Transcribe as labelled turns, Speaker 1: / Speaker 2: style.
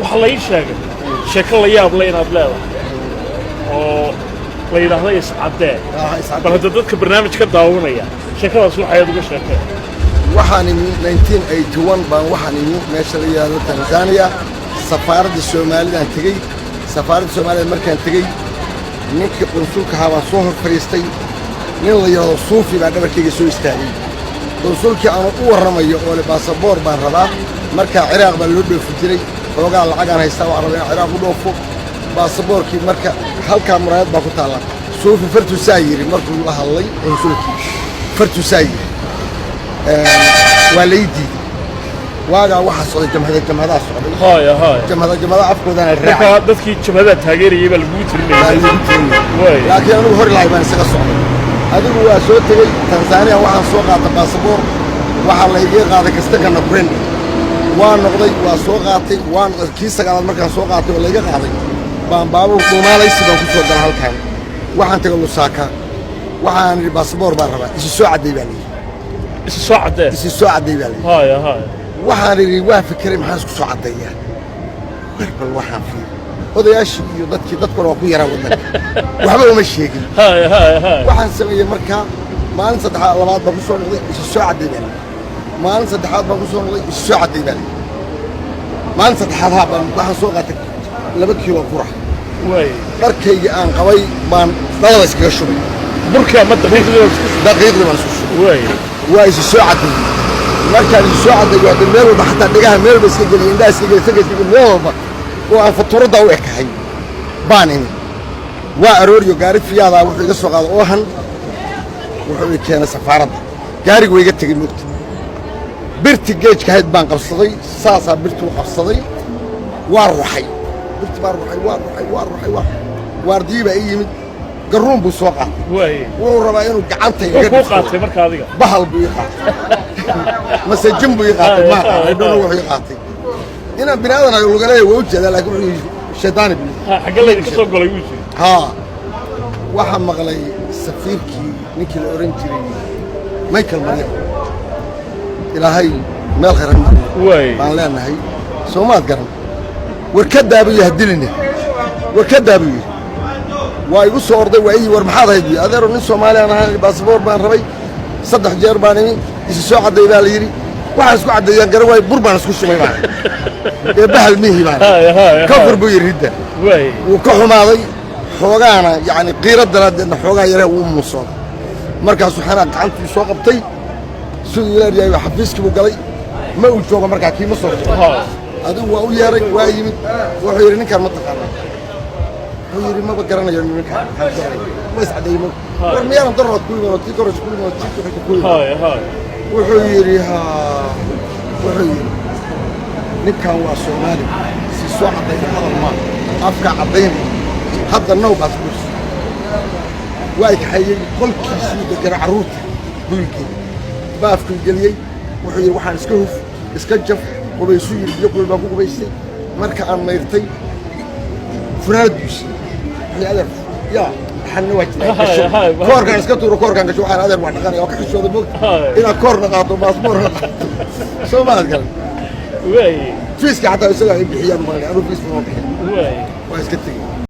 Speaker 1: وحلا يشاق شكل ياب لين أبلاد لين هذا يسعده بس هذا برنامج كداونا يا شكل أصله حياة شكل
Speaker 2: وحني 1981 بان وحني meesha la yiraahdo Tanzania safaaradda Soomaaliya aan tagay safaaradda Soomaaliya markaan tagay ninkii qunsulka ahaa soo hor fariistay nin la yiraahdo Suufi baa dhabarkayga soo istaagay qunsulkii aan u waramayo oo le baasaboor baan rabaa marka Ciraaq baa loo dhoofi jiray xoogaa lacag aan haystaa oo rabaa Ciraaq u dhoofo baasaboorkii marka halka muraayad baa ku taala Suufi fartu saayiri markuu la hadlay qunsulkii fartu saayiri والدي واقع واحد صدق جمهدا صدق
Speaker 1: هاي
Speaker 2: جمهدا أفكودنا الرعي
Speaker 1: dadkii jabhada taageerayay lagu tirnay
Speaker 2: laakiin anigu hor lahayn isaga socday adigu waa soo tagay Tanzania waxaan soo qaatay baasaboor waxa la iga qaaday kastakana brand waa noqday waa soo qaatay waan kii sagaalaad markaan soo qaatay oo la iga qaaday baan baabuur Soomaaliyeed baan ku soo galay halkan waxaan tagay Lusaka waxaan baasaboor baan rabaa isi soo caday baan isi soo caday baa
Speaker 1: هاي
Speaker 2: waxaan iri waa fikiray maxaan isku soo cadeeyaa bal waxaan fiir odayaashii iyo dadkuna waa ku yaraa waddanka waxba uma sheegin
Speaker 1: هاي
Speaker 2: waxaan sameeyay markaa maalin saddexaad labaad baan ku soo noqday isi soo caday baa maalin saddexaad baan ku soo noqday isi soo caday baa maalin saddexaad waxaan soo qaatay 2 kiilo qurax dharkayga aan qabay baan dhalada iskaga shubay
Speaker 1: burka ma
Speaker 2: daqiiqdii baan soo shubay waa isi soo caday markaan isi soo caday waa meel walba xataa dhigaha meel walba iska geliyay indhaha iska geliyay meel walba oo aan faturada u ekahay baan imi waa arooriyo gaari fiyaada wuxuu iga soo qaaday oohan wuxuu i keenay safaaradda gaarigu iga tagay mugti birti geejka hayd baan qabsaday saasaa birtu qabsaday waa ruuxay birti baan ruuxay waardiyi baa ii yimid garuun buu soo qaatay wuxuu rabaa inuu gacanta iga
Speaker 1: ku qaatay marka adiga
Speaker 2: bahal buu ii qaatay masajin buu ii qaatay ma idhoon wuxuu ii qaatay inaan binaadana lagu leeyahay waa u jeedaa laakiin wuxuu shaydaani buu
Speaker 1: xagga la idinka soo galay wuu jiray
Speaker 2: waxaa maqlay safiirkii ninkii la oran jiray Michael Maria ilaahay meel khayran baan leenahay Soomaad garan warkadaa buu yahdilina warkadaa buu waa igu soo orday waa ii war maxaad ahayd adeero nin Soomaali aan ahay baasaboor baan rabay 3 jeer baan imi isi soo caday baa la yiri waxaan isku cadeeyaan garan way bur baan isku shubay baan ee bahal mihi baan ka furbu yiridda wuu ka xumaaday xoogaana yaani qiiradana xoogaa yare uu muusoon markaas waxaan gacantii soo qabtay sidoo ilaahay xafiiskii buu galay ma uu joogo markaa kiima soo adigu waa u yeeray waa yimid wuxuu yiri ninkan ma taqaanaa ويري ما بقرنا يوم منك ما يسعدني ورمينا ضرر كل تيكرش كل تيكرش كل
Speaker 1: هاي
Speaker 2: وحيريها وحير نكان وصومالي سي سوعد هذا الماء افكا عضين هذا النوب بس وايك حي كل كيس دقر عروت بلكي بافك الجليي وحير waxaan iska huf iska jaf qubaysu yiri kulul baa ku qubaysay marka aan meertay furaadus يا يا حنوت كور كان اسكتوا كور كان شو انا هذا واحد كان يوقع شو ذا الى كور نقاطه باسبور سو ما قال
Speaker 1: وي
Speaker 2: فيسك حتى يسوي بحيان ما انا فيس ما وي واسكت